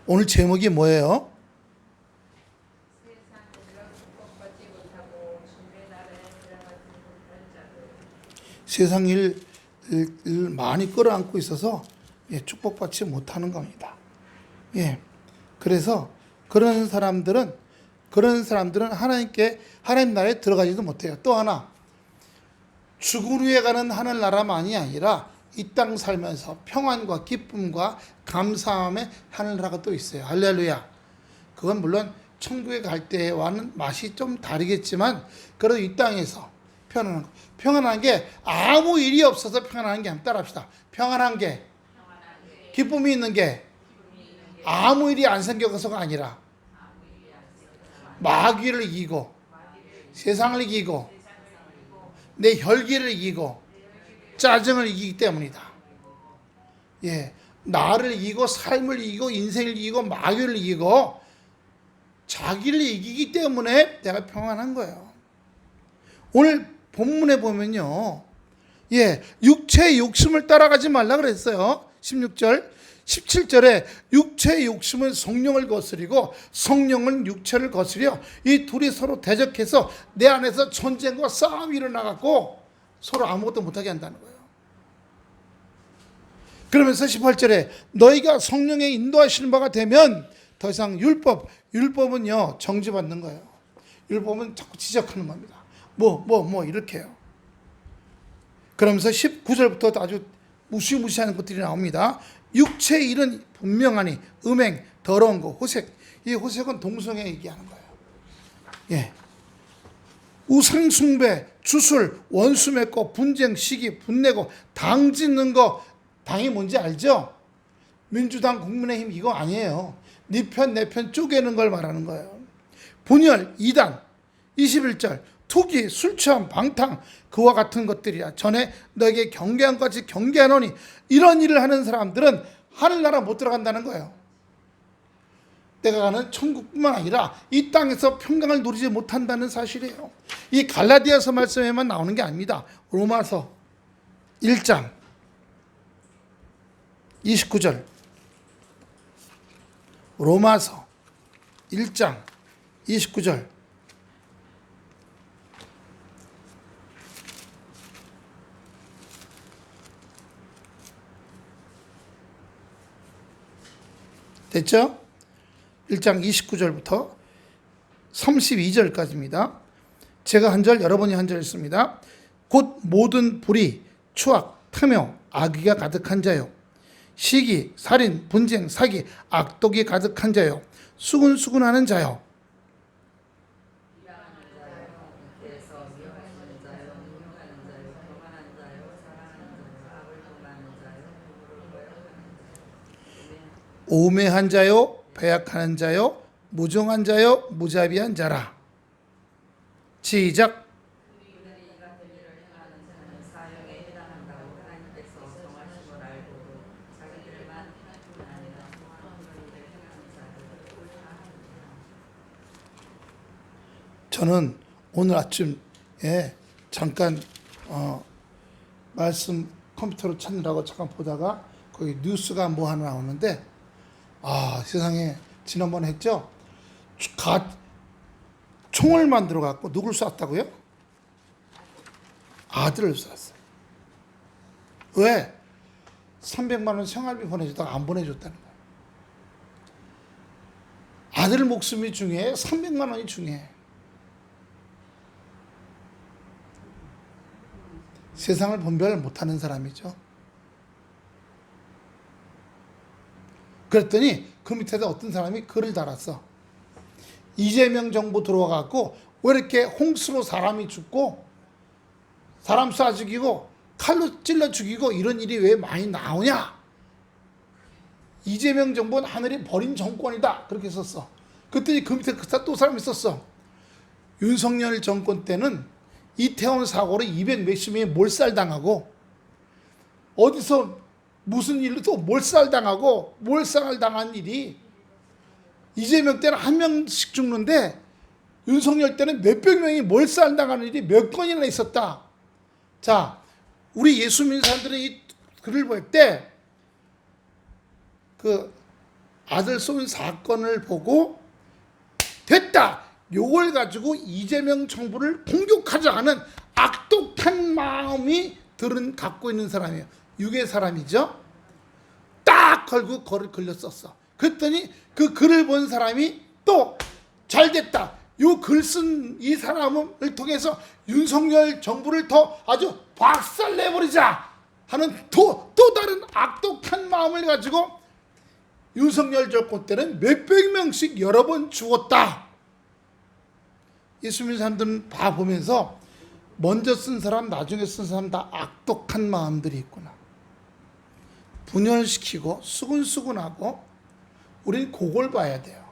오늘 제목이 뭐예요? 세상 일 많이 끌어안고 있어서 축복받지 못하는 겁니다. 예. 그래서 그런 사람들은 하나님 나라에 들어가지도 못해요. 또 하나, 죽은 후에 가는 하늘나라만이 아니라 이 땅 살면서 평안과 기쁨과 감사함의 하늘나라가 또 있어요. 할렐루야. 그건 물론 천국에 갈 때와는 맛이 좀 다르겠지만 그래도 이 땅에서 평안한 게 아무 일이 없어서 평안한 게 아니라, 따라합시다. 평안한 게, 기쁨이 있는 게 아무 일이 안 생겨서가 아니라 마귀를 이기고 세상을 이기고 내 혈기를 이기고 짜증을 이기기 때문이다. 예, 나를 이기고 삶을 이기고 인생을 이기고 마귀를 이기고 자기를 이기기 때문에 내가 평안한 거예요. 오늘 본문에 보면요, 육체의 욕심을 따라가지 말라 그랬어요. 16절, 17절에 육체의 욕심은 성령을 거스리고 성령은 육체를 거스려 이 둘이 서로 대적해서 내 안에서 전쟁과 싸움이 일어나갖고 서로 아무것도 못하게 한다는 거예요. 그러면서 18절에 너희가 성령의 인도하시는 바가 되면 더 이상 율법은요 정지받는 거예요. 율법은 자꾸 지적하는 겁니다. 이렇게요. 그러면서 19절부터 아주 무시무시한 것들이 나옵니다. 육체의 일은 분명하니 음행, 더러운 거, 호색. 이 호색은 동성애 얘기하는 거예요. 예. 우상 숭배, 주술, 원수 맺고 분쟁, 시기, 분내고 당 짓는 거. 당이 뭔지 알죠? 민주당, 국민의힘 이거 아니에요. 네 편 내 편 쪼개는 걸 말하는 거예요. 분열, 이단, 21절 투기, 술 취함, 방탕 그와 같은 것들이야. 전에 너에게 경계한 것이 경계하노니 이런 일을 하는 사람들은 하늘나라 못 들어간다는 거예요. 내가 가는 천국뿐만 아니라 이 땅에서 평강을 누리지 못한다는 사실이에요. 이 갈라디아서 말씀에만 나오는 게 아닙니다. 로마서 1장 29절, 로마서 1장 29절. 됐죠? 1장 29절부터 32절까지입니다. 제가 한 절, 여러분이 한 절 했습니다. 곧 모든 불의, 추악, 탐욕, 악의가 가득한 자요, 시기, 살인, 분쟁, 사기, 악독이 가득한 자요, 수군수군하는 자요, 오매한 자요, 배약하는 자요, 무정한 자요, 무자비한 자라. 시작. 저는 오늘 아침에 잠깐 말씀 컴퓨터로 찾느라고 잠깐 보다가 거기 뉴스가 뭐 하나 나오는데, 세상에 지난번에 했죠? 총을 만들어 갖고 누굴 쐈다고요? 아들을 쐈어요. 왜? 300만 원 생활비 보내주다가 안 보내줬다는 거예요. 아들 목숨이 중요해? 300만 원이 중요해? 세상을 분별 못하는 사람이죠. 그랬더니 그 밑에다 어떤 사람이 글을 달았어. 이재명 정부 들어와갖고 왜 이렇게 홍수로 사람이 죽고 사람 쏴 죽이고 칼로 찔러 죽이고 이런 일이 왜 많이 나오냐. 이재명 정부는 하늘이 버린 정권이다. 그렇게 썼어. 그랬더니 그 밑에 또 사람이 썼어. 윤석열 정권 때는 이태원 사고로 200 몇십 명이 몰살당하고 어디서 무슨 일로 또 몰살당하고 몰살을 당한 일이 이재명 때는 한 명씩 죽는데 윤석열 때는 몇백 명이 몰살당하는 일이 몇 건이나 있었다. 자, 우리 예수 믿는 사람들은 이 글을 볼 때 그 아들 쏜 사건을 보고 됐다, 요걸 가지고 이재명 정부를 공격하자 하는 악독한 마음이 갖고 있는 사람이에요. 유괴 사람이죠. 딱 걸고 글을 썼어. 그랬더니 그 글을 본 사람이 또 잘됐다, 요 글 쓴 이 사람을 통해서 윤석열 정부를 더 아주 박살내버리자 하는 또 다른 악독한 마음을 가지고 윤석열 정권 때는 몇백 명씩 여러 번 죽었다. 예수 믿는 사람들은 봐보면서 먼저 쓴 사람, 나중에 쓴 사람 다 악독한 마음들이 있구나. 분열시키고 수근수근하고 우린 그걸 봐야 돼요.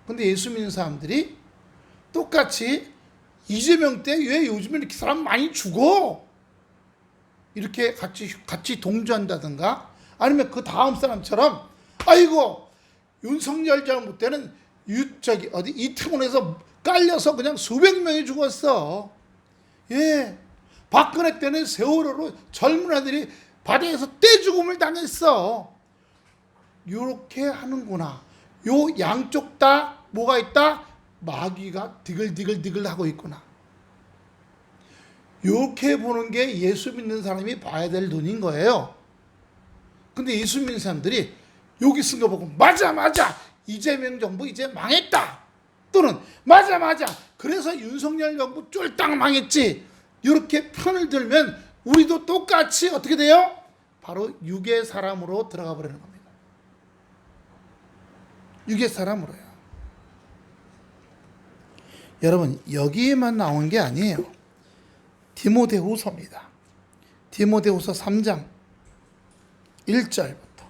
근데 예수 믿는 사람들이 똑같이 이재명 때 왜 요즘에 이렇게 사람 많이 죽어? 이렇게 같이 동조한다든가, 아니면 그 다음 사람처럼 아이고 윤석열 정부 때는 이태원에서 깔려서 그냥 수백 명이 죽었어. 예, 박근혜 때는 세월호로 젊은 아들이 바다에서 떼죽음을 당했어. 이렇게 하는구나. 요 양쪽 다 뭐가 있다? 마귀가 디글디글 하고 있구나. 이렇게 보는 게 예수 믿는 사람이 봐야 될 눈인 거예요. 근데 예수 믿는 사람들이 여기 쓴 거 보고 맞아 이재명 정부 이제 망했다, 또는 맞아 그래서 윤석열 정부 쫄딱 망했지, 이렇게 편을 들면 우리도 똑같이 어떻게 돼요? 바로 유괴 사람으로 들어가 버리는 겁니다. 유괴 사람으로요. 여러분, 여기에만 나온 게 아니에요. 디모데후서입니다. 디모데후서 3장 1절부터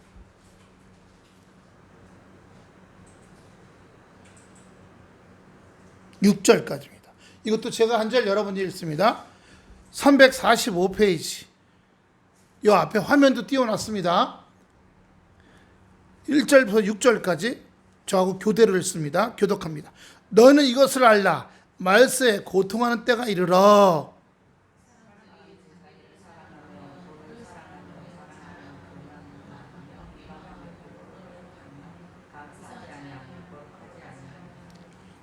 6절까지입니다. 이것도 제가 한 절 여러분이 읽습니다. 345페이지. 이 앞에 화면도 띄워놨습니다. 1절부터 6절까지 저하고 교대를 했습니다. 교독합니다. 너는 이것을 알라. 말세에 고통하는 때가 이르러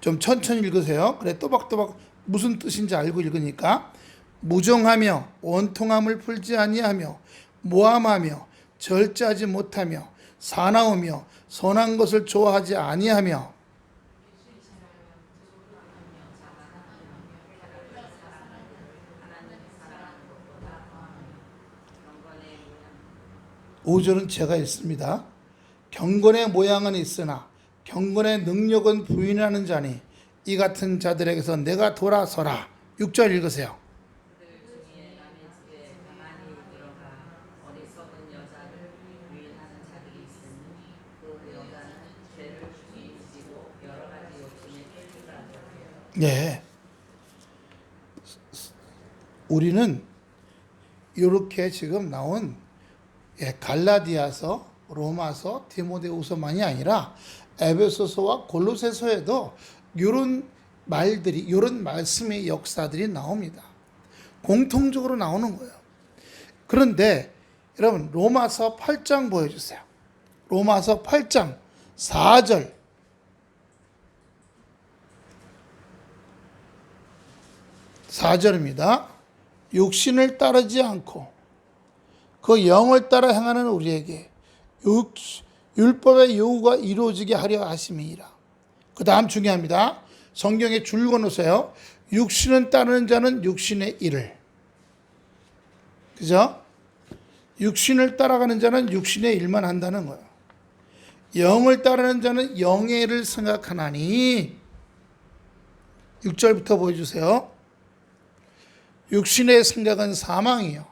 좀 천천히 읽으세요. 그래, 또박또박 무슨 뜻인지 알고 읽으니까. 무정하며 원통함을 풀지 아니하며 모함하며 절제하지 못하며 사나우며 선한 것을 좋아하지 아니하며 오절은 제가 읽습니다. 경건의 모양은 있으나 경건의 능력은 부인하는 자니 이 같은 자들에게서 내가 돌아서라. 6절 읽으세요. 네, 우리는 이렇게 지금 나온 갈라디아서, 로마서, 디모데후서만이 아니라 에베소서와 골로새서에도 이런 말들이, 이런 말씀의 역사들이 나옵니다. 공통적으로 나오는 거예요. 그런데 여러분, 로마서 8장 보여주세요. 로마서 8장 4절. 4절입니다. 육신을 따르지 않고 그 영을 따라 행하는 우리에게 율법의 요구가 이루어지게 하려 하심이니라. 그 다음 중요합니다. 성경에 줄 그어놓으세요. 육신을 따르는 자는 육신의 일을. 그죠? 육신을 따라가는 자는 육신의 일만 한다는 거예요. 영을 따르는 자는 영의 일을 생각하나니. 6절부터 보여주세요. 육신의 생각은 사망이요.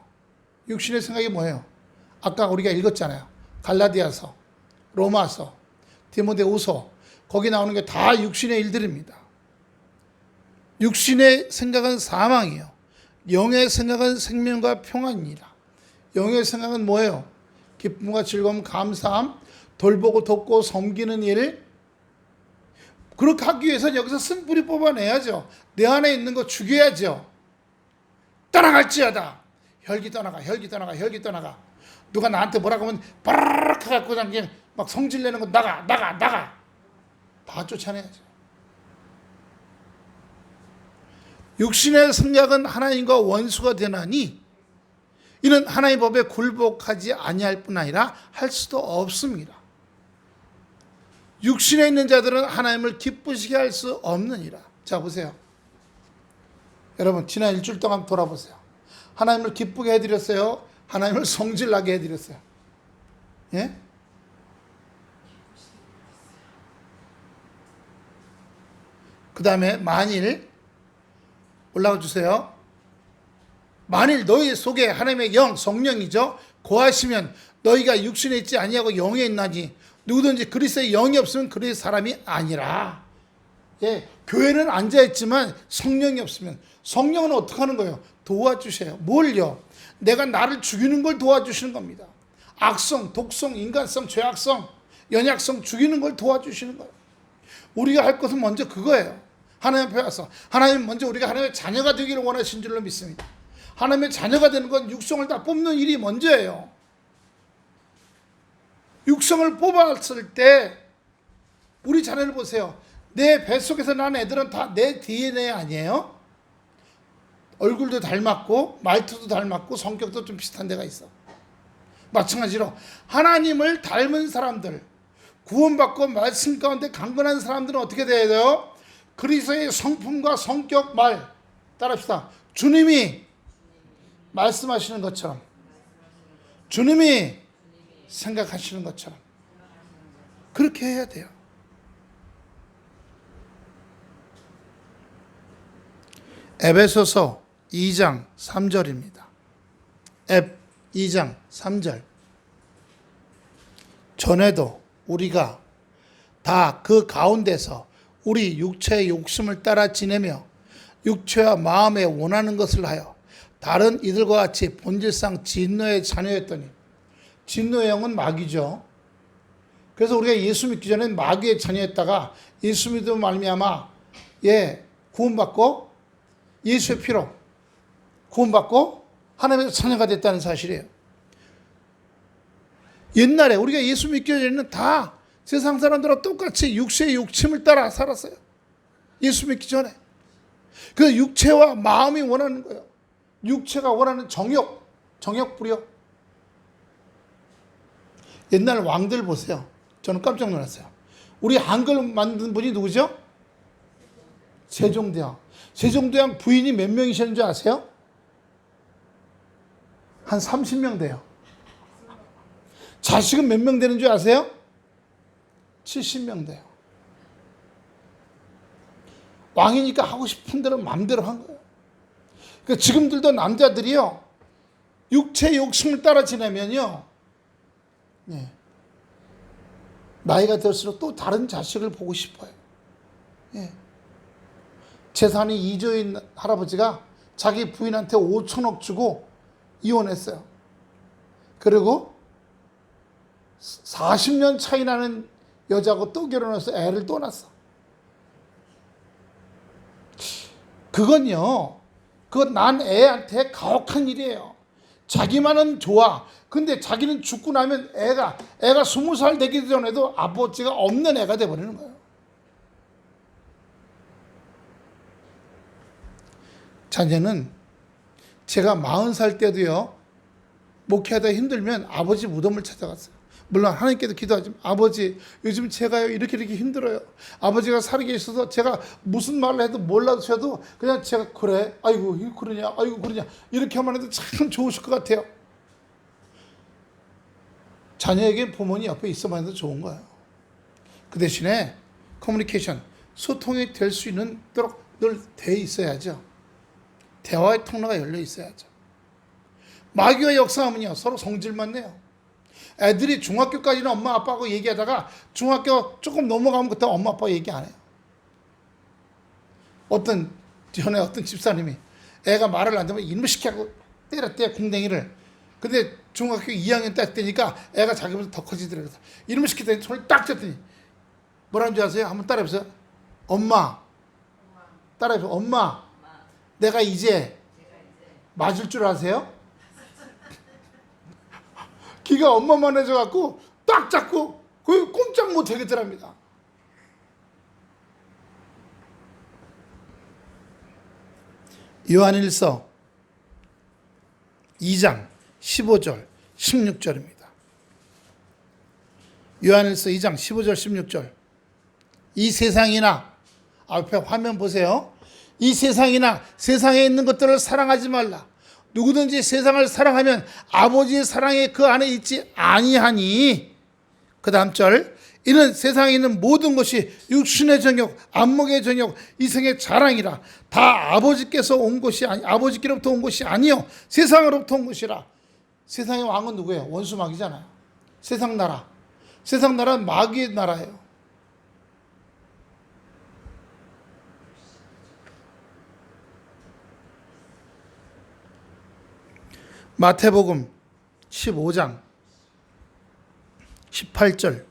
육신의 생각이 뭐예요? 아까 우리가 읽었잖아요. 갈라디아서, 로마서, 디모데후서, 거기 나오는 게 다 육신의 일들입니다. 육신의 생각은 사망이요. 영의 생각은 생명과 평안이니라. 영의 생각은 뭐예요? 기쁨과 즐거움, 감사함, 돌보고 돕고 섬기는 일. 그렇게 하기 위해서는 여기서 쓴뿌리 뽑아내야죠. 내 안에 있는 거 죽여야죠. 떠나갈지어다. 혈기 떠나가. 누가 나한테 뭐라고 하면 바르르 해갖고 그냥 막 성질 내는 거 나가 다 쫓아내야죠. 육신의 생각은 하나님과 원수가 되나니 이는 하나님의 법에 굴복하지 아니할 뿐 아니라 할 수도 없습니다. 육신에 있는 자들은 하나님을 기쁘시게 할 수 없느니라. 자, 보세요. 여러분, 지난 일주일 동안 돌아보세요. 하나님을 기쁘게 해드렸어요? 하나님을 성질나게 해드렸어요? 예? 그 다음에 만일 올라가 주세요. 만일 너희 속에 하나님의 영, 성령이죠, 거하시면 너희가 육신에 있지 아니하고 영에 있나니 누구든지 그리스도의 영이 없으면 그리스도의 사람이 아니라. 예, 교회는 앉아있지만 성령이 없으면, 성령은 어떻게 하는 거예요? 도와주셔요. 뭘요? 내가 나를 죽이는 걸 도와주시는 겁니다. 악성, 독성, 인간성, 죄악성, 연약성 죽이는 걸 도와주시는 거예요. 우리가 할 것은 먼저 그거예요. 하나님 앞에 와서 하나님 먼저 우리가 하나님의 자녀가 되기를 원하신 줄로 믿습니다. 하나님의 자녀가 되는 건 육성을 다 뽑는 일이 먼저예요. 육성을 뽑았을 때 우리 자녀를 보세요. 내 뱃속에서 난 애들은 다 내 DNA 아니에요? 얼굴도 닮았고 말투도 닮았고 성격도 좀 비슷한 데가 있어. 마찬가지로 하나님을 닮은 사람들, 구원받고 말씀 가운데 강건한 사람들은 어떻게 돼야 돼요? 그리스도의 성품과 성격, 말 따라합시다. 주님이 말씀하시는 것처럼, 주님이 생각하시는 것처럼 그렇게 해야 돼요. 에베소서 2장 3절입니다. 2장 3절. 전에도 우리가 다 그 가운데서 우리 육체의 욕심을 따라 지내며 육체와 마음에 원하는 것을 하여 다른 이들과 같이 본질상 진노의 자녀였더니, 진노의 영은 마귀죠. 그래서 우리가 예수 믿기 전에 마귀의 자녀였다가 예수 믿음으로 말미암아 구원받고 예수의 피로 구원받고 하나님의 자녀가 됐다는 사실이에요. 옛날에 우리가 예수 믿기 전에는 다 세상 사람들과 똑같이 육체의 욕심을 따라 살았어요. 예수 믿기 전에. 그 육체와 마음이 원하는 거예요. 육체가 원하는 정욕 부려. 옛날 왕들 보세요. 저는 깜짝 놀랐어요. 우리 한글 만든 분이 누구죠? 세종대왕. 세종대왕 부인이 몇 명이셨는지 아세요? 한 30명 돼요. 자식은 몇 명 되는 줄 아세요? 70명 돼요. 왕이니까 하고 싶은 대로 마음대로 한 거예요. 그러니까 지금들도 남자들이요, 육체 욕심을 따라 지내면요, 나이가 들수록 또 다른 자식을 보고 싶어요. 재산이 이조인 할아버지가 자기 부인한테 5천억 주고 이혼했어요. 그리고 40년 차이 나는 여자하고 또 결혼해서 애를 또 낳았어. 그건 난 애한테 가혹한 일이에요. 자기만은 좋아. 근데 자기는 죽고 나면 애가 20살 되기 전에도 아버지가 없는 애가 돼버리는 거예요. 자녀는 제가 40살 때도요, 목회하다 힘들면 아버지 무덤을 찾아갔어요. 물론 하나님께도 기도하지만, 아버지 요즘 제가요 이렇게 힘들어요. 아버지가 살아계셔서 제가 무슨 말을 해도 몰라도 그냥 제가 그래, 아이고 그러냐, 아이고 그러냐 이렇게 하면 해도 참 좋으실 것 같아요. 자녀에게 부모님 옆에 있어만 해도 좋은 거예요. 그 대신에 커뮤니케이션, 소통이 될 수 있도록 늘 돼 있어야죠. 대화의 통로가 열려 있어야죠. 마귀와 역사하면요, 서로 성질만 내요. 애들이 중학교까지는 엄마 아빠하고 얘기하다가 중학교 조금 넘어가면 그때 엄마 아빠 얘기 안 해요. 전에 어떤 집사님이 애가 말을 안 듣면 이놈의 시키고 때렸대요, 궁뎅이를. 근데 중학교 2학년 딱 되니까 애가 자기보다 더 커지더라고요. 이놈의 시키더니 손을 딱 쳤더니 뭐라는 줄 아세요? 한번 따라해보세요. 엄마. 따라해보세요. 엄마. 내가 이제 맞을 줄 아세요? 기가 엄마만 해줘갖고 딱 잡고 그 꼼짝 못 하겠더랍니다. 요한일서 2장 15절 16절입니다. 요한일서 2장 15절 16절. 이 세상이나, 앞에 화면 보세요. 이 세상이나 세상에 있는 것들을 사랑하지 말라. 누구든지 세상을 사랑하면 아버지의 사랑이 그 안에 있지 아니하니. 그 다음 절. 이는 세상에 있는 모든 것이 육신의 정욕, 안목의 정욕, 이생의 자랑이라. 다 아버지께로부터 온 것이 아니요 세상으로부터 온 것이라. 세상의 왕은 누구예요? 원수 마귀잖아요. 세상 나라. 세상 나라는 마귀의 나라예요. 마태복음 15장 18절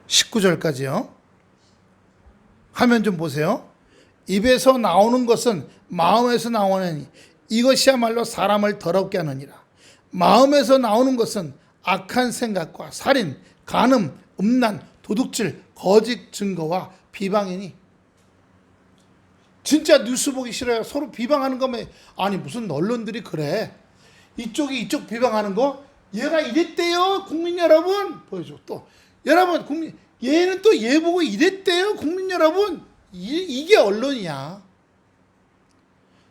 19절까지요. 화면 좀 보세요. 입에서 나오는 것은 마음에서 나오느니 이것이야말로 사람을 더럽게 하느니라. 마음에서 나오는 것은 악한 생각과 살인, 간음, 음란, 도둑질, 거짓 증거와 비방이니. 진짜 뉴스 보기 싫어요. 서로 비방하는 거면, 아니 무슨 언론들이 그래. 이쪽이 이쪽 비방하는 거, 얘가 이랬대요 국민 여러분. 보여줘. 또 여러분, 국민, 얘는 또 얘 보고 이랬대요 국민 여러분. 이게 언론이야.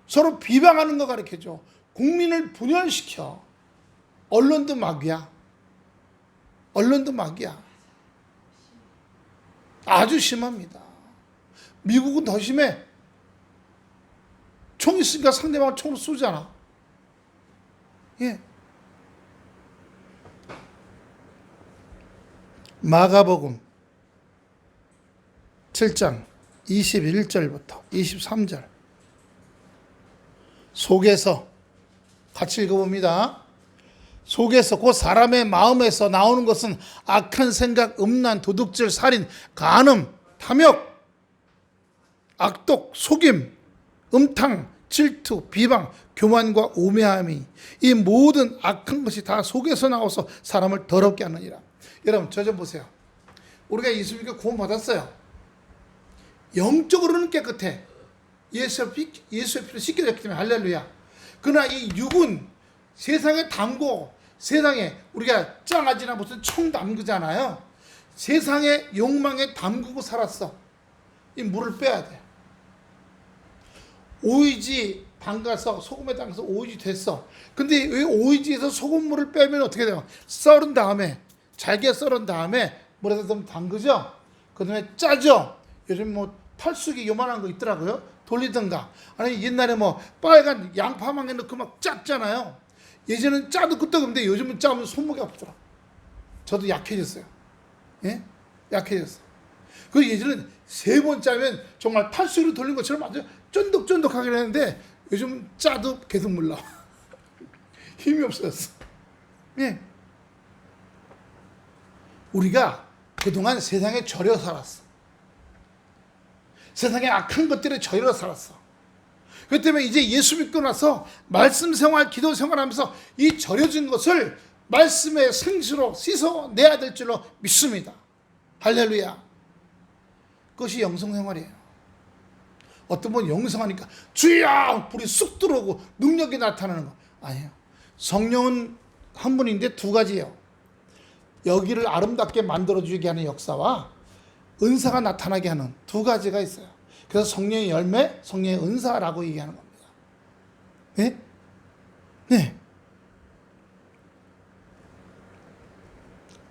서로 비방하는 거 가르쳐줘. 국민을 분열시켜. 언론도 마귀야. 언론도 마귀야. 아주 심합니다. 미국은 더 심해. 총 있으니까 상대방을 총으로 쏘잖아. 예. 마가복음 7장 21절부터 23절. 속에서, 같이 읽어봅니다. 속에서, 그 사람의 마음에서 나오는 것은 악한 생각, 음란, 도둑질, 살인, 간음, 탐욕, 악독, 속임, 음탕, 질투, 비방, 교만과 우매함이, 이 모든 악한 것이 다 속에서 나와서 사람을 더럽게 하느니라. 여러분, 저 좀 보세요. 우리가 예수 믿고 구원 받았어요. 영적으로는 깨끗해. 예수의 피로 씻겨졌기 때문에 할렐루야. 그러나 이 육은 세상에 담고, 세상에 우리가 짱아지나 무슨 총 담그잖아요. 세상의 욕망에 담그고 살았어. 이 물을 빼야 돼. 오이지 담가서 소금에 담가서 오이지 됐어. 근데 왜 오이지에서 소금물을 빼면 어떻게 돼요? 썰은 다음에, 잘게 썰은 다음에 물에다 좀 담그죠. 그 다음에 짜죠. 요즘 뭐 탈수기 요만한 거 있더라고요. 돌리든가. 아니 옛날에 뭐 빨간 양파망에 넣고 막 짰잖아요. 예전에는 짜도 끄떡인데 요즘은 짜면 손목이 아프더라. 저도 약해졌어요. 예? 약해졌어. 그 예전엔 3번 짜면 정말 탈수기로 돌린 것처럼 아주 쫀득쫀득하게 했는데 요즘 짜도 계속 물러. 힘이 없어졌어. 예. 우리가 그동안 세상에 절여 살았어. 세상에 악한 것들에 절여 살았어. 그렇기 때문에 이제 예수 믿고 나서 말씀 생활, 기도 생활하면서 이 절여진 것을 말씀의 생수로 씻어내야 될 줄로 믿습니다. 할렐루야. 그것이 영성생활이에요. 어떤 분 영성하니까 주야 불이 쑥 들어오고 능력이 나타나는 거 아니에요. 성령은 한 분인데 2가지예요. 여기를 아름답게 만들어주게 하는 역사와 은사가 나타나게 하는 2가지가 있어요. 그래서 성령의 열매, 성령의 은사라고 얘기하는 겁니다. 네? 네.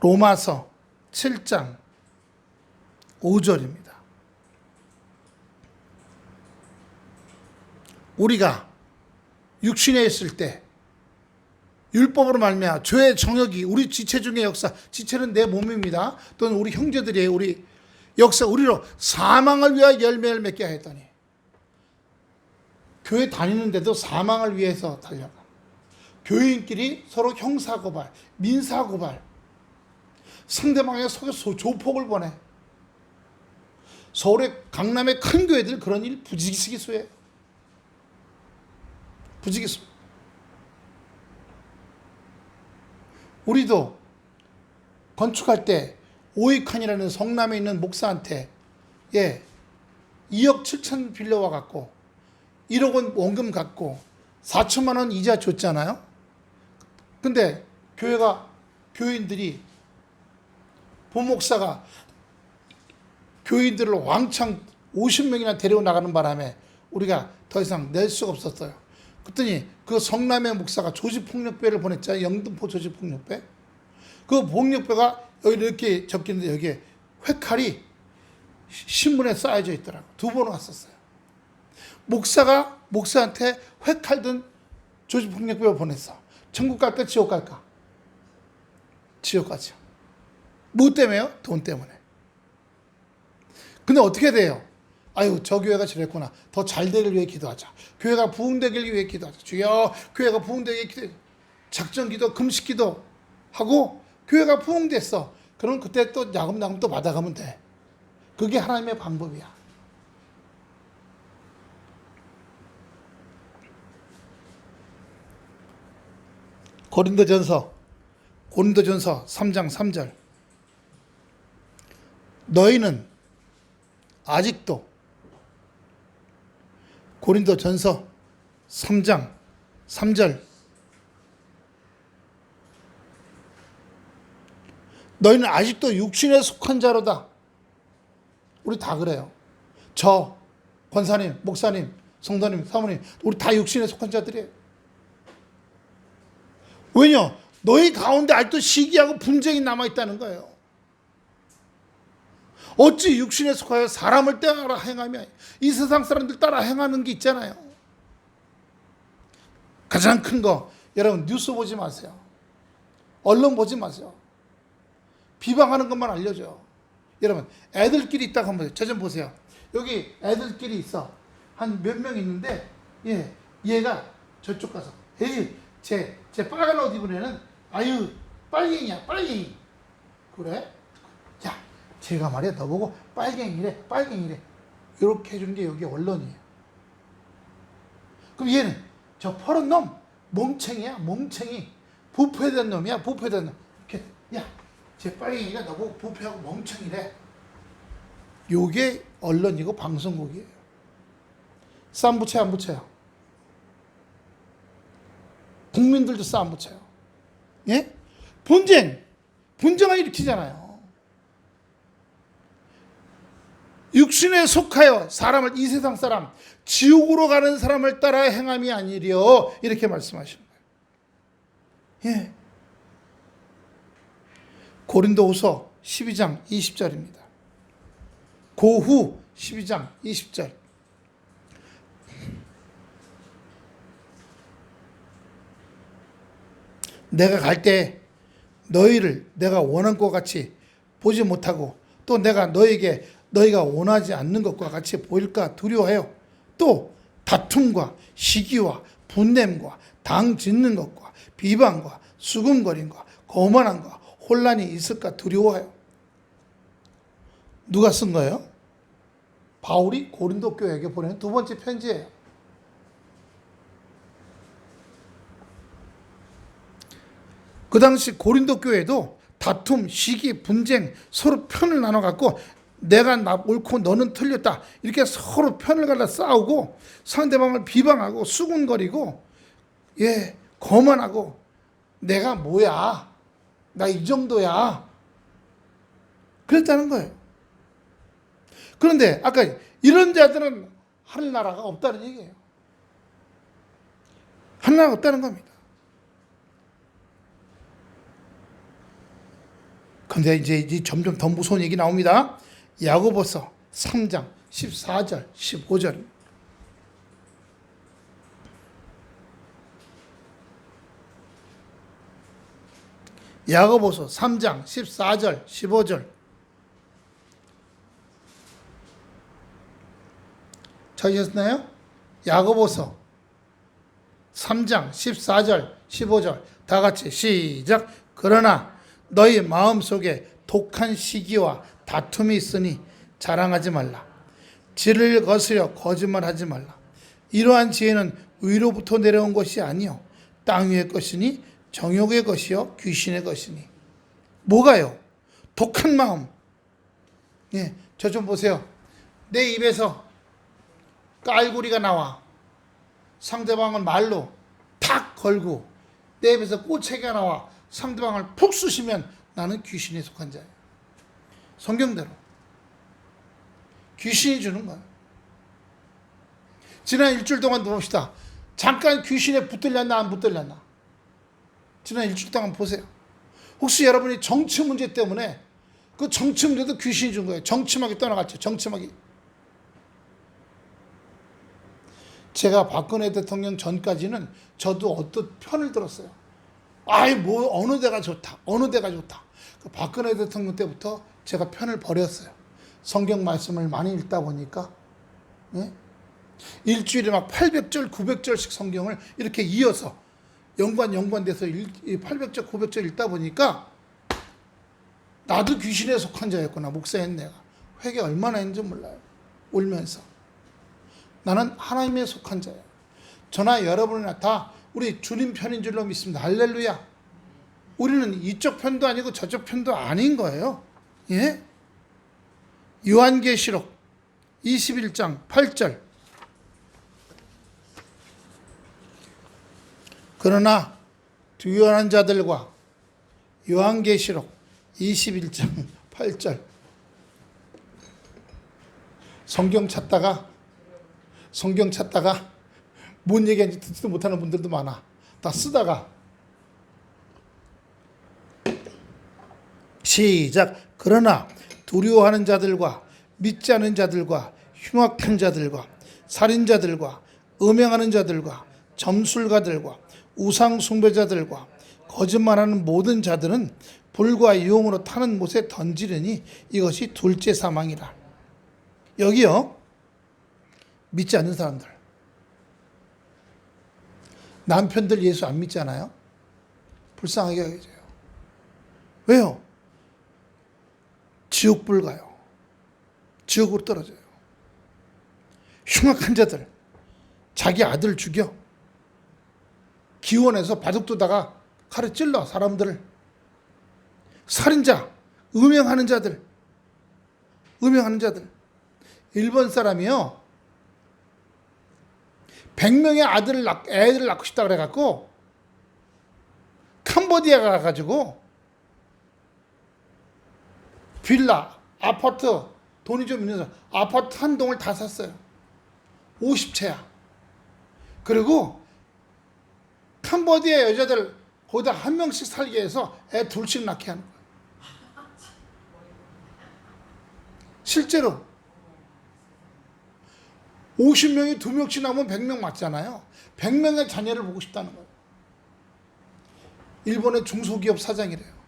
로마서 7장 5절입니다. 우리가 육신에 있을 때 율법으로 말미암아 죄의 정욕이 우리 지체 중의 역사, 지체는 내 몸입니다. 또는 우리 형제들이에요. 우리 역사, 우리로 사망을 위하여 열매를 맺게 하였더니, 교회 다니는데도 사망을 위해서 달려가. 교인끼리 서로 형사고발, 민사고발, 상대방의 속에 조폭을 보내. 서울의 강남의 큰 교회들 그런 일 부지기수예요. 부지기수. 우리도 건축할 때 오이칸이라는 성남에 있는 목사한테 2억 7천 빌려와 갖고 1억 원 원금 갖고 4천만 원 이자 줬잖아요. 근데 교인들이 본목사가 교인들을 왕창 50명이나 데리고 나가는 바람에 우리가 더 이상 낼 수가 없었어요. 그랬더니 그 성남의 목사가 조직폭력배를 보냈잖아요. 영등포 조직폭력배. 그 폭력배가 여기 이렇게 적히는데 여기에 회칼이 신문에 쌓여져 있더라고. 2번 왔었어요. 목사한테 회칼 든 조직폭력배를 보냈어. 천국 갈까 지옥 갈까? 지옥 가죠. 뭐 때문에요? 돈 때문에. 근데 어떻게 돼요? 아유, 저 교회가 저랬구나. 더 잘 되길 위해 기도하자. 교회가 부흥되길 위해 기도하자. 주여, 교회가 부흥되길 기도. 작전 기도, 금식 기도 하고 교회가 부흥됐어. 그럼 그때 또 야금야금 또 받아가면 돼. 그게 하나님의 방법이야. 고린도전서 3장 3절. 너희는 아직도 고린도전서 3장 3절. 너희는 아직도 육신에 속한 자로다. 우리 다 그래요. 저 권사님, 목사님, 성도님, 사모님, 우리 다 육신에 속한 자들이에요. 왜냐? 너희 가운데 아직도 시기하고 분쟁이 남아있다는 거예요. 어찌 육신에 속하여 사람을 따라 행하며 이 세상 사람들 따라 행하는 게 있잖아요. 가장 큰 거, 여러분 뉴스 보지 마세요. 언론 보지 마세요. 비방하는 것만 알려줘요. 여러분 애들끼리 있다고 한번 저 좀 보세요. 여기 애들끼리 있어. 한 몇 명 있는데 얘가 저쪽 가서 제 빨간 옷 입은 애는 아유 빨갱이야 빨갱이. 그래? 야 제가 말이야 너보고 빨갱이래. 이렇게 해주는 게 여기 언론이에요. 그럼 얘는 저 퍼른 놈 멍청이야 멍청이. 부패된 놈이야 부패된 놈. 이렇게 제 빨갱이가 너보고 부패하고 멍청이래. 요게 언론이고 방송국이에요. 싸움 붙여요 안 붙여요? 국민들도 싸움 붙여요. 예? 분쟁을 일으키잖아요. 육신에 속하여 사람을, 이 세상 사람, 지옥으로 가는 사람을 따라 행함이 아니려, 이렇게 말씀하시는 거예요. 예. 고린도후서 12장 20절입니다. 고후 12장 20절. 내가 갈 때 너희를 내가 원한 것 같이 보지 못하고 또 내가 너희가 원하지 않는 것과 같이 보일까 두려워해요. 또 다툼과 시기와 분냄과 당 짓는 것과 비방과 수군거림과 거만함과 혼란이 있을까 두려워해요. 누가 쓴 거예요? 바울이 고린도 교회에게 보내는 두 번째 편지예요. 그 당시 고린도 교회도 다툼, 시기, 분쟁, 서로 편을 나눠갖고 내가 옳고 너는 틀렸다 이렇게 서로 편을 갈라 싸우고 상대방을 비방하고 수군거리고 거만하고 내가 뭐야 나 이 정도야 그랬다는 거예요. 그런데 아까 이런 자들은 하늘나라가 없다는 얘기예요. 하늘나라가 없다는 겁니다. 근데 이제 점점 더 무서운 얘기 나옵니다. 야고보서 3장 14절 15절. 야고보서 3장 14절 15절. 찾으셨나요? 야고보서 3장 14절 15절 다 같이 시작. 그러나 너희 마음속에 독한 시기와 다툼이 있으니 자랑하지 말라. 지를 거스려 거짓말하지 말라. 이러한 지혜는 위로부터 내려온 것이 아니요 땅 위의 것이니 정욕의 것이요 귀신의 것이니. 뭐가요? 독한 마음. 예, 저 좀 보세요. 내 입에서 깔구리가 나와. 상대방을 말로 탁 걸고 내 입에서 꼬챙이가 나와 상대방을 푹 쑤시면 나는 귀신에 속한 자예요. 성경대로. 귀신이 주는 거예요. 지난 일주일 동안 봅시다. 잠깐 귀신에 붙들렸나 안 붙들렸나. 지난 일주일 동안 보세요. 혹시 여러분이 정치 문제 때문에 그 정치 문제도 귀신이 준 거예요. 정치막이 떠나갔죠. 정치막이. 제가 박근혜 대통령 전까지는 저도 어떤 편을 들었어요. 아이 뭐 어느 데가 좋다. 어느 데가 좋다. 그 박근혜 대통령 때부터 제가 편을 버렸어요. 성경 말씀을 많이 읽다 보니까 예? 일주일에 막 800절, 900절씩 성경을 이렇게 이어서 연관돼서 800절, 900절 읽다 보니까 나도 귀신에 속한 자였구나. 목사인 내가. 회개 얼마나 했는지 몰라요. 울면서. 나는 하나님에 속한 자예요. 저나 여러분이나 다 우리 주님 편인 줄로 믿습니다. 할렐루야. 우리는 이쪽 편도 아니고 저쪽 편도 아닌 거예요. 예? 요한계시록 21장 8절. 그러나 두려워하는 자들과 요한계시록 21장 8절. 성경 찾다가 뭔 얘기하는지 듣지도 못하는 분들도 많아. 다 쓰다가 시작. 그러나 두려워하는 자들과 믿지 않은 자들과 흉악한 자들과 살인자들과 음행하는 자들과 점술가들과 우상 숭배자들과 거짓말하는 모든 자들은 불과 유황으로 타는 못에 던지려니 이것이 둘째 사망이라. 여기요. 믿지 않는 사람들. 남편들 예수 안 믿잖아요. 불쌍하게 여겨져요. 왜요? 지옥불 가요. 지옥으로 떨어져요. 흉악한 자들. 자기 아들 죽여. 기원해서 바둑 두다가 칼에 찔러 사람들을. 살인자. 음행하는 자들. 일본 사람이요. 100명의 애들을 낳고 싶다 그래갖고 캄보디아 가가지고 빌라, 아파트, 돈이 좀 있는 사람 아파트 한 동을 다 샀어요. 50채야. 그리고 캄보디아 여자들 거기다 한 명씩 살게 해서 애 둘씩 낳게 하는 거예요. 실제로 50명이 2명씩 나오면 100명 맞잖아요. 100명의 자녀를 보고 싶다는 거예요. 일본의 중소기업 사장이래요.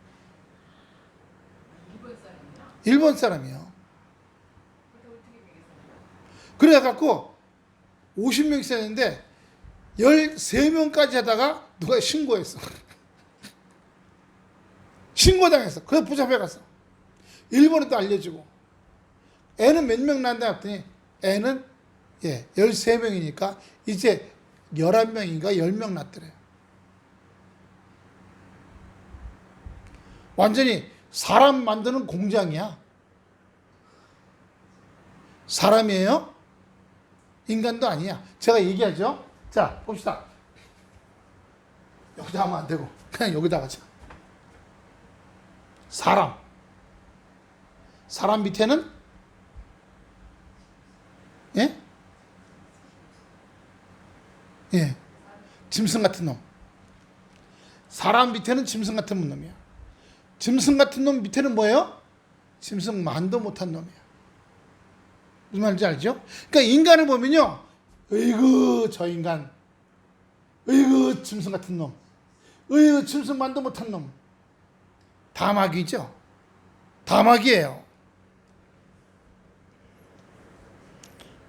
일본 사람이요. 그래갖고 50명 있었는데 13명까지 하다가 누가 신고했어. 신고당했어. 그래서 붙잡혀갔어. 일본에도 알려주고. 애는 몇 명 낳는다 했더니 애는 13명이니까 이제 11명인가 10명 낳더래요. 완전히 사람 만드는 공장이야. 사람이에요? 인간도 아니야. 제가 얘기하죠. 자, 봅시다. 여기다 하면 안 되고 그냥 여기다 하자. 사람 밑에는 짐승 같은 놈. 사람 밑에는 짐승 같은 놈이야. 짐승 같은 놈 밑에는 뭐예요? 짐승 만도 못한 놈이야. 무슨 말인지 알죠? 그러니까 인간을 보면요. 으이구 저 인간. 으이구 짐승 같은 놈. 으이구 짐승 만도 못한 놈. 다 마귀죠. 다 마귀예요.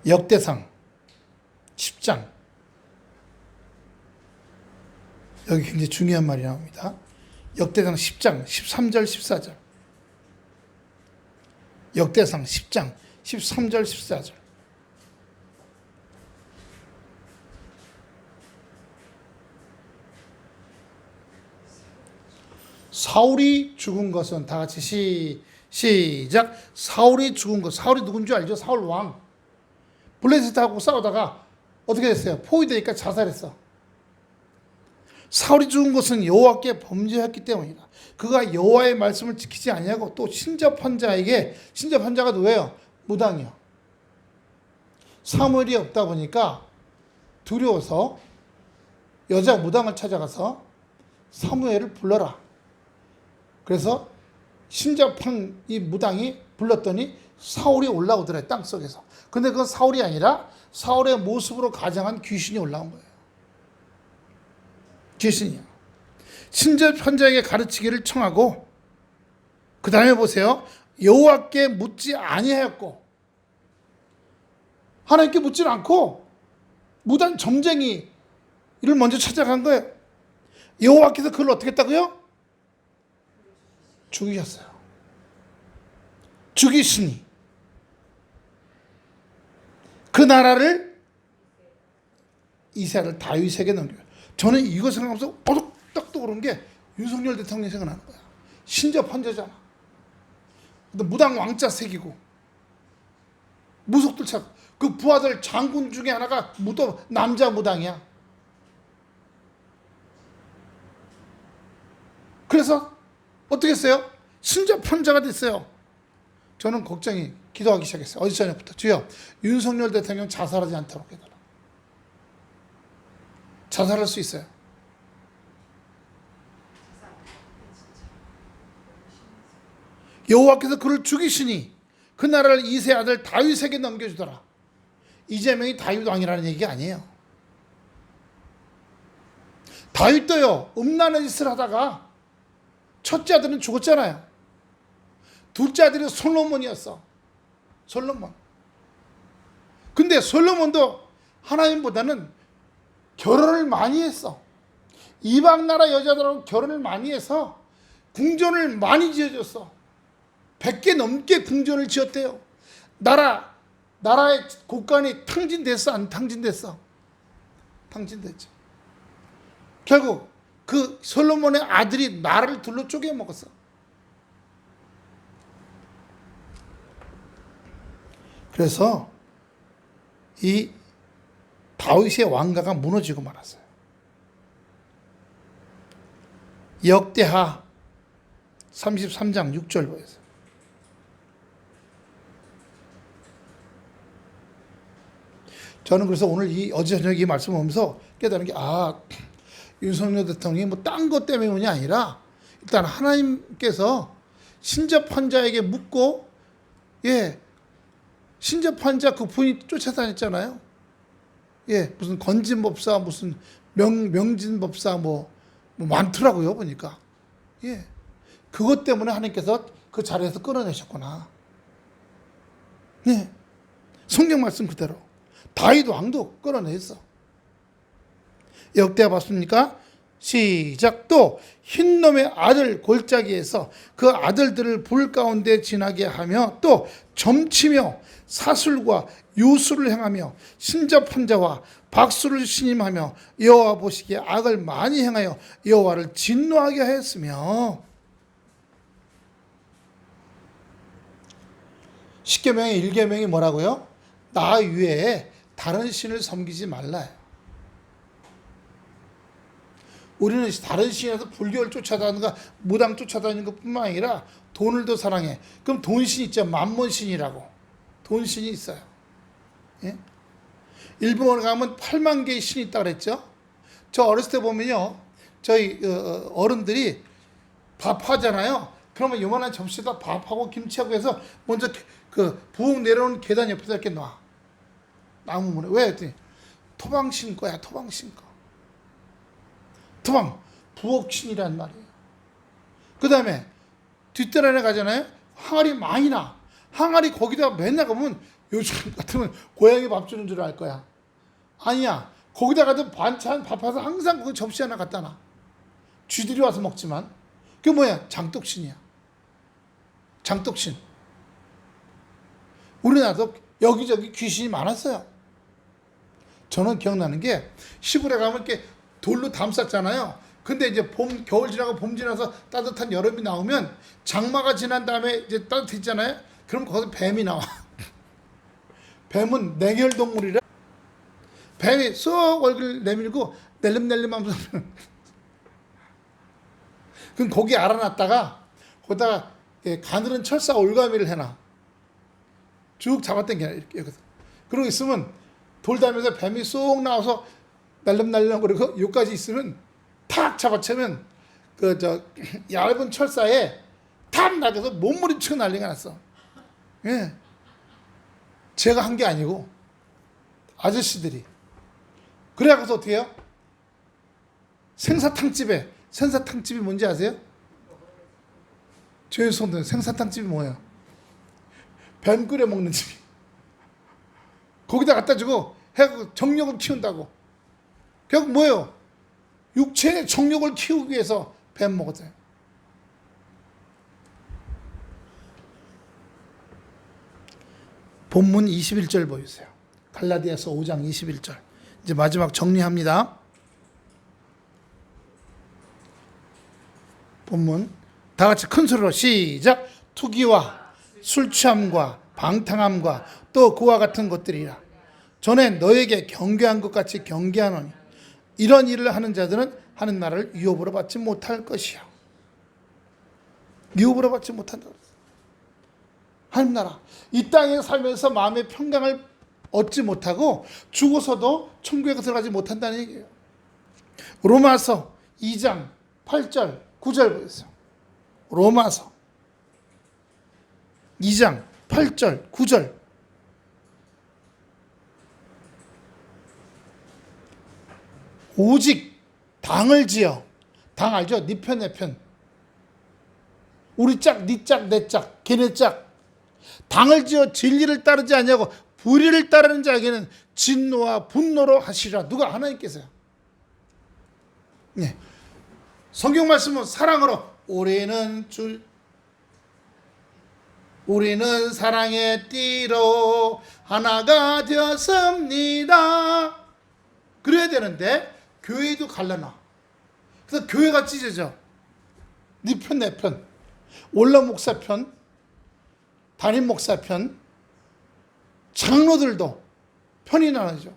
역대상 10장. 여기 굉장히 중요한 말이 나옵니다. 역대상 10장 13절 14절. 역대상 10장 13절 14절. 사울이 죽은 것은 다 같이 시작. 사울이 죽은 것. 사울이 누군지 알죠? 사울 왕. 블레셋하고 싸우다가 어떻게 됐어요? 포위되니까 자살했어. 사울이 죽은 것은 여호와께 범죄했기 때문이다. 그가 여호와의 말씀을 지키지 아니하고 또 신접한 자에게, 신접한 자가 누구예요? 무당이요. 사무엘이 없다 보니까 두려워서 여자 무당을 찾아가서 사무엘을 불러라. 그래서 신접한 이 무당이 불렀더니 사울이 올라오더래, 땅속에서. 근데 그건 사울이 아니라 사울의 모습으로 가장한 귀신이 올라온 거예요. 귀신이요. 신접한 자에게 가르치기를 청하고, 그 다음에 보세요. 여호와께 묻지 아니하였고, 하나님께 묻지 않고 무단 점쟁이를 먼저 찾아간 거예요. 여호와께서 그걸 어떻게 했다고요? 죽이셨어요. 죽이시니 그 나라를 이스라엘 다윗에게 넘겨요. 저는 이거 생각하면서 딱 떠오른 게 윤석열 대통령이 생각나는 거야. 신접한 자잖아. 근데 무당 왕자 새기고 무속들 찾고, 그 부하들 장군 중에 하나가 남자 무당이야. 그래서 어떻게 했어요? 신접한 자가 됐어요. 저는 걱정이, 기도하기 시작했어요. 어제 저녁부터. 주여, 윤석열 대통령 자살하지 않도록 해달라. 자살할 수 있어요. 여호와께서 그를 죽이시니 그 나라를 이세 아들 다윗에게 넘겨주더라. 이재명이 다윗 왕이라는 얘기가 아니에요. 다윗도요, 음란한 짓을 하다가 첫째 아들은 죽었잖아요. 둘째 아들이 솔로몬이었어. 솔로몬. 근데 솔로몬도 하나님보다는 결혼을 많이 했어. 이방 나라 여자들하고 결혼을 많이 해서 궁전을 많이 지어줬어. 100개 넘게 궁전을 지었대요. 나라의 국간이 탕진됐어, 안 탕진됐어? 탕진됐죠. 결국 그 솔로몬의 아들이 나라를 둘러 쪼개 먹었어. 그래서 이 다윗의 왕가가 무너지고 말았어요. 역대하 33장 6절 보세요. 저는 그래서 오늘 어제 저녁 이 말씀 보면서 깨달은 게, 윤석열 대통령이 뭐 딴 것 때문이 아니라 일단 하나님께서 신접한 자에게 묻고, 신접한 자 그분이 쫓아다녔잖아요. 무슨 건진법사, 무슨 명진법사 뭐 많더라고요, 보니까. 그것 때문에 하나님께서 그 자리에서 끌어내셨구나. 성경 말씀 그대로. 다윗 왕도 끌어냈어. 역대하 봤습니까? 시작. 또 흰놈의 아들 골짜기에서 그 아들들을 불 가운데 지나게 하며, 또 점치며 사술과 요술을 행하며 신접한 자와 박수를 신임하며 여호와 보시기에 악을 많이 행하여 여호와를 진노하게 하였으며. 십계명의 1계명이 뭐라고요? 나 외에 다른 신을 섬기지 말라요. 우리는 다른 신에서 불교를 쫓아다니는가 무당 쫓아다니는 것뿐만 아니라 돈을 더 사랑해. 그럼 돈신 있죠. 만몬신이라고. 돈신이 있어요. 일본에 가면 8만 개의 신이 있다고 그랬죠. 저 어렸을 때 보면요, 저희 어른들이 밥하잖아요. 그러면 요만한 접시에다 밥하고 김치하고 해서 먼저 그 부엌 내려오는 계단 옆에다 이렇게 놔. 나무문에. 왜? 했더니 토방신 거야. 토방신 거. 토방, 부엌신이란 말이에요. 그 다음에 뒷뜰안에 가잖아요. 항아리 많이 나. 항아리 거기다 맨날 가면 요즘 같으면 고양이 밥 주는 줄 알 거야. 아니야. 거기다 가도 반찬 밥해서 항상 거기 접시 하나 갖다 놔. 쥐들이 와서 먹지만. 그게 뭐야? 장독신이야. 장독신. 우리나라도 여기저기 귀신이 많았어요. 저는 기억나는 게 시골에 가면 이렇게 돌로 담쌌잖아요. 근데 이제 겨울 지나고 봄 지나서 따뜻한 여름이 나오면 장마가 지난 다음에 이제 따뜻해지잖아요. 그럼 거기서 뱀이 나와. 뱀은 내결 동물이라 뱀이 쏙 얼굴 내밀고 낼름낼름 하면서 그럼 거기 알아놨다가 거기다가 가늘은 철사 올가미를 해놔. 쭉 잡아당겨 이렇게 여기서. 그러고 있으면 돌다면서 뱀이 쏙 나와서 날름날름 그리고 여기까지 있으면 탁 잡아채면 그 얇은 철사에 탁 나가서 몸부림치고 난리가 났어. 예. 제가 한 게 아니고 아저씨들이. 그래가서 어떻게 해요? 생사탕집이 뭔지 아세요? 조윤성들 생사탕집이 뭐예요? 뱀 끓여 먹는 집. 거기다 갖다 주고 해갖고 정력을 키운다고. 결국 뭐예요? 육체의 정력을 키우기 위해서 뱀 먹었어요. 본문 21절 보여주세요. 갈라디아서 5장 21절. 이제 마지막 정리합니다. 본문 다 같이 큰 소리로 시작. 투기와 술 취함과 방탕함과 또 그와 같은 것들이라. 전에 너에게 경계한 것 같이 경계하노니 이런 일을 하는 자들은 하는 나라를 유업으로 받지 못할 것이야. 유업으로 받지 못한다. 하는 나라. 이 땅에 살면서 마음의 평강을 얻지 못하고 죽어서도 천국에 들어가지 못한다는 얘기예요. 로마서 2장 8절 9절 보세요. 로마서 2장 8절 9절. 오직 당을 지어. 당 알죠? 네 편, 내 편. 우리 짝, 네 짝, 내 짝, 걔네 짝. 당을 지어 진리를 따르지 않냐고 불의를 따르는 자에게는 진노와 분노로 하시라. 누가? 하나님께서요. 네. 성경 말씀은 사랑으로 우리는 사랑의 띠로 하나가 되었습니다. 그래야 되는데 교회도 갈라놔. 그래서 교회가 찢어져. 네 편, 내 편. 원로 목사 편, 담임 목사 편, 장로들도 편이 나눠져.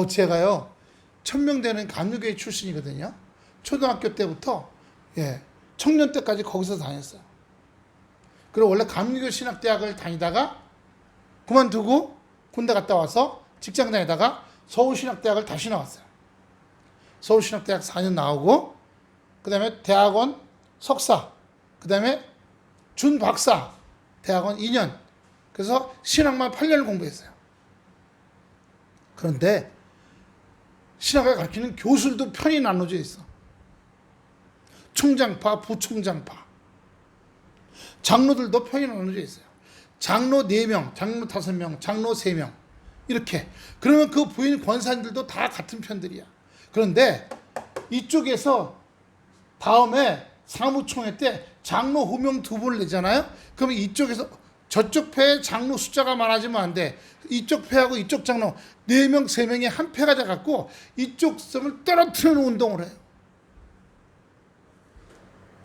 제가요 1000명 되는 감리교회 출신이거든요. 초등학교 때부터 청년 때까지 거기서 다녔어요. 그리고 원래 감리교 신학대학을 다니다가 그만두고 군대 갔다 와서 직장 다니다가 서울신학대학을 다시 나왔어요. 서울신학대학 4년 나오고 그 다음에 대학원 석사, 그 다음에 준박사, 대학원 2년. 그래서 신학만 8년을 공부했어요. 그런데 신학을 가르치는 교수들도 편이 나눠져 있어. 총장파, 부총장파. 장로들도 편이 나눠져 있어요. 장로 4명, 장로 5명, 장로 3명. 이렇게. 그러면 그 부인 권사님들도 다 같은 편들이야. 그런데 이쪽에서 다음에 사무총회 때 장로 호명 2분을 내잖아요. 그러면 이쪽에서 저쪽 패의 장로 숫자가 많아지면 안 돼. 이쪽 패하고 이쪽 장로 4명, 3명이 한 패가 돼갖고 이쪽 성을 떨어뜨리는 운동을 해요.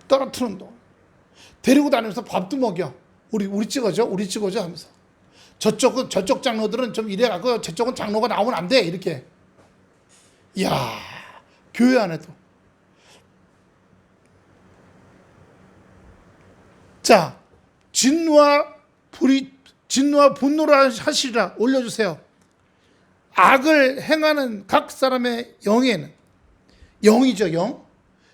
떨어뜨리는 운동. 데리고 다니면서 밥도 먹여. 우리 찍어줘 하면서. 저쪽 장로들은 좀 이래갖고 저쪽은 장로가 나오면 안 돼. 이렇게. 이야, 교회 안에도. 자, 진노와 분노를 하시리라. 올려주세요. 악을 행하는 각 사람의 영에는, 영이죠, 영.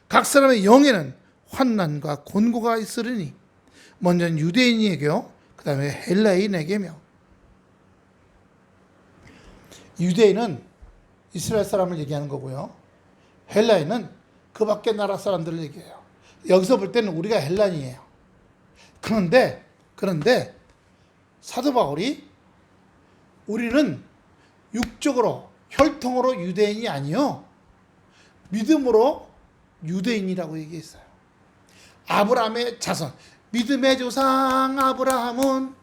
각 사람의 영에는 환난과 곤고가 있으리니 먼저는 유대인에게요, 그 다음에 헬라인에게며. 유대인은 이스라엘 사람을 얘기하는 거고요. 헬라인은 그 밖의 나라 사람들을 얘기해요. 여기서 볼 때는 우리가 헬라인이에요. 그런데 사도 바울이 우리는 육적으로 혈통으로 유대인이 아니요 믿음으로 유대인이라고 얘기했어요. 아브라함의 자손, 믿음의 조상 아브라함은,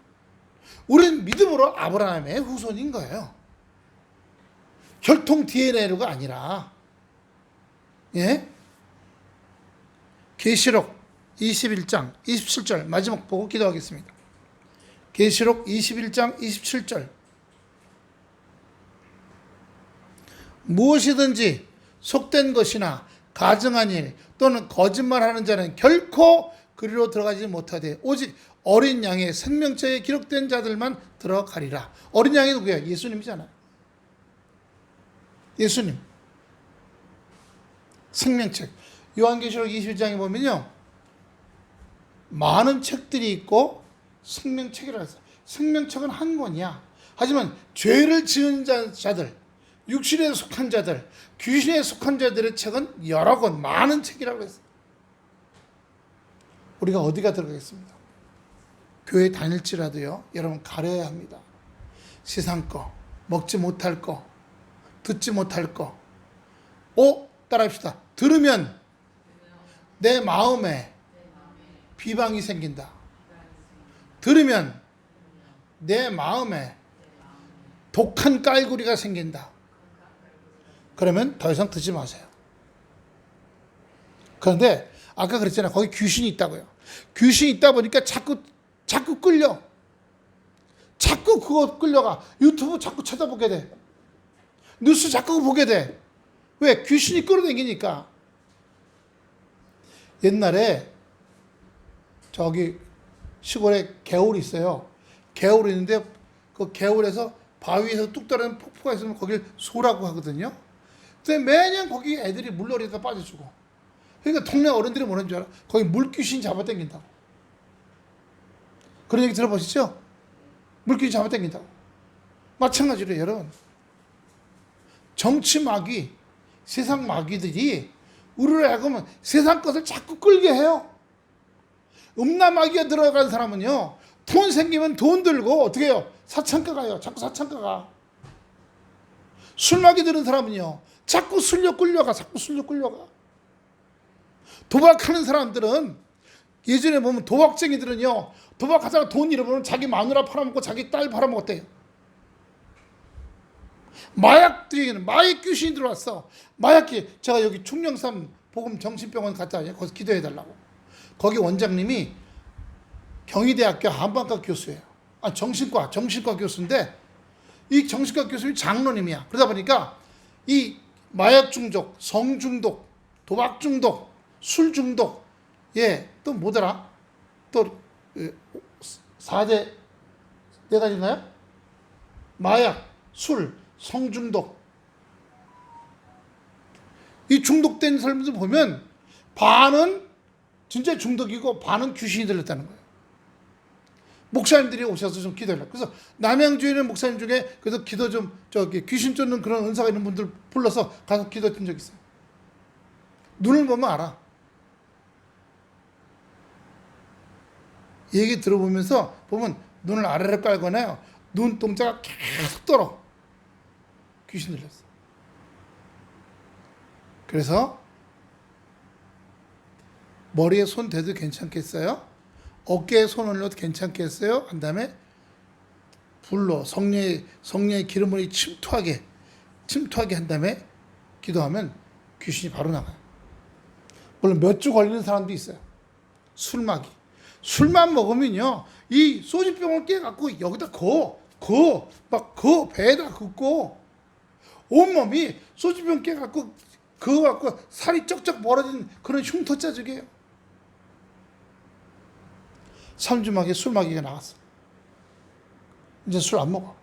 우리는 믿음으로 아브라함의 후손인 거예요. 혈통 DNA가 아니라. 예? 계시록 21장 27절 마지막 보고 기도하겠습니다. 계시록 21장 27절. 무엇이든지 속된 것이나 가증한 일 또는 거짓말하는 자는 결코 그리로 들어가지 못하되 오직 어린 양의 생명책에 기록된 자들만 들어가리라. 어린 양이 누구야? 예수님이잖아요. 예수님. 생명책. 요한계시록 21장에 보면요, 많은 책들이 있고 생명책이라고 해서 생명책은 한 권이야. 하지만 죄를 지은 자들, 육신에 속한 자들, 귀신에 속한 자들의 책은 여러 권, 많은 책이라고 했어요. 우리가 어디가 들어가겠습니다. 교회 다닐지라도요, 여러분 가려야 합니다. 세상 거, 먹지 못할 거, 듣지 못할 거. 따라합시다. 들으면 내 마음에 비방이 생긴다. 들으면 내 마음에 독한 깔구리가 생긴다. 그러면 더 이상 듣지 마세요. 그런데 아까 그랬잖아요. 거기 귀신이 있다고요. 귀신이 있다 보니까 자꾸 끌려. 자꾸 그거 끌려가. 유튜브 자꾸 찾아보게 돼. 뉴스 자꾸 보게 돼. 왜? 귀신이 끌어당기니까. 옛날에 저기 시골에 개울이 있어요. 개울이 있는데 그 개울에서 바위에서 뚝 떨어지는 폭포가 있으면 거길 소라고 하거든요. 근데 매년 거기 애들이 물놀이에다 빠져주고. 그러니까 동네 어른들이 뭐라는 줄 알아? 거기 물귀신 잡아당긴다고. 그런 얘기 들어보시죠? 물귀신 잡아당긴다고. 마찬가지로 여러분, 정치 마귀, 세상 마귀들이 우리를 하여금 세상 것을 자꾸 끌게 해요. 음란마귀가 들어간 사람은요, 돈 생기면 돈 들고 어떻게 해요? 사창가 가요. 자꾸 사창가 가. 술마귀 들은 사람은요, 자꾸 술로 끌려가. 도박하는 사람들은, 예전에 보면 도박쟁이들은요, 도박하다가 돈 잃어버리면 자기 마누라 팔아먹고 자기 딸 팔아먹었대요. 마약들에게는 마약 귀신이 들어왔어. 마약기. 제가 여기 충령산 복음 정신병원 갔다 와요. 거기서 기도해달라고. 거기 원장님이 경희대학교 한방과 교수예요. 정신과 교수인데, 이 정신과 교수님이 장로님이야. 그러다 보니까 이 마약 중독, 성 중독, 도박 중독, 술 중독, 또 뭐더라? 또 4대 4가지인가요? 마약, 술, 성중독. 이 중독된 사람들 보면 반은 진짜 중독이고 반은 귀신이 들렸다는 거예요. 목사님들이 오셔서 좀 기도해라. 그래서 남양주에 있는 목사님 중에 그래서 기도 좀 귀신 쫓는 그런 은사가 있는 분들 불러서 가서 기도했던 적 있어요. 눈을 보면 알아. 얘기 들어보면서 보면 눈을 아래로 깔거나요. 눈동자가 계속 떨어. 귀신 들렸어. 그래서 머리에 손 대도 괜찮겠어요? 어깨에 손 올려도 괜찮겠어요? 한 다음에 불로 성령의 기름을 침투하게 한 다음에 기도하면 귀신이 바로 나가요. 물론 몇 주 걸리는 사람도 있어요. 술마귀. 술만 먹으면요, 이 소주병을 깨갖고 여기다 배에다 긋고 온몸이 소주병 깨갖고 그거 살이 쩍쩍 벌어진 그런 흉터짜죽이에요. 3주 만에 술마귀가 나갔어. 이제 술 안 먹어.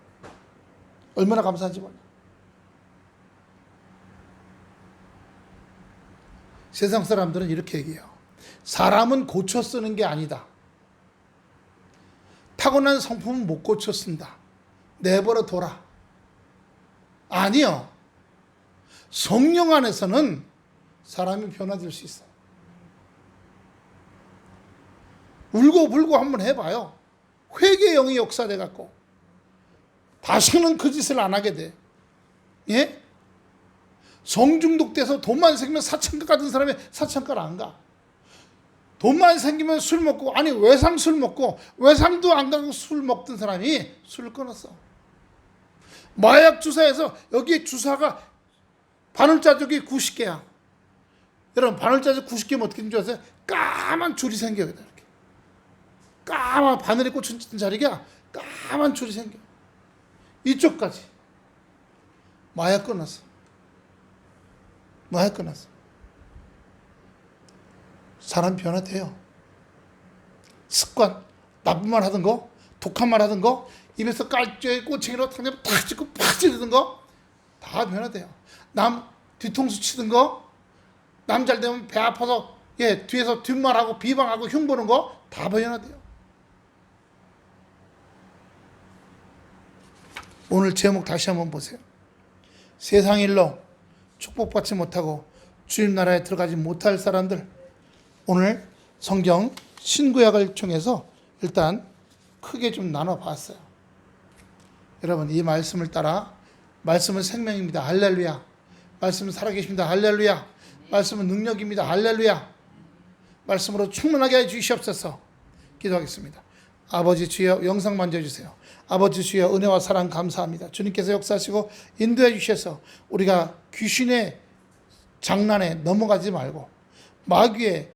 얼마나 감사한지 몰라. 세상 사람들은 이렇게 얘기해요. 사람은 고쳐 쓰는 게 아니다. 타고난 성품은 못 고쳐 쓴다. 내버려 둬라. 아니요. 성령 안에서는 사람이 변화될 수 있어요. 울고불고 한번 해봐요. 회개의 영이 역사돼갖고 다시는 그 짓을 안 하게 돼. 예? 성중독돼서 돈만 생기면 사창가 같은 사람이 사창가를 안 가. 돈만 생기면 술 먹고, 외상 술 먹고, 외상도 안 가고 술 먹던 사람이 술을 끊었어. 마약 주사에서 여기에 주사가 바늘자국이 90개야. 여러분 바늘자지 90개면 어떻게 되는 줄 아세요? 까만 줄이 생겨요. 이렇게. 까만 바늘에 꽂힌 자리가 까만 줄이 생겨. 이쪽까지. 마약 끊었어. 마약 끊었어. 사람 변화돼요. 습관, 나쁜 말 하던 거, 독한 말 하던 거, 입에서 깔짝이 꼬챙이로 탁 찍고 팍 찌르던 거, 다 변화돼요. 남 뒤통수 치던 거, 남 잘 되면 배 아파서 뒤에서 뒷말하고 비방하고 흉보는 거, 다 변화돼요. 오늘 제목 다시 한번 보세요. 세상 일로 축복받지 못하고 주님 나라에 들어가지 못할 사람들, 오늘 성경 신구약을 통해서 일단 크게 좀 나눠봤어요. 여러분 이 말씀을 따라, 말씀은 생명입니다. 할렐루야. 말씀은 살아계십니다. 할렐루야. 말씀은 능력입니다. 할렐루야. 말씀으로 충만하게 해주시옵소서. 기도하겠습니다. 아버지 주여 영상 만져주세요. 아버지 주여 은혜와 사랑 감사합니다. 주님께서 역사하시고 인도해 주셔서 우리가 귀신의 장난에 넘어가지 말고 마귀의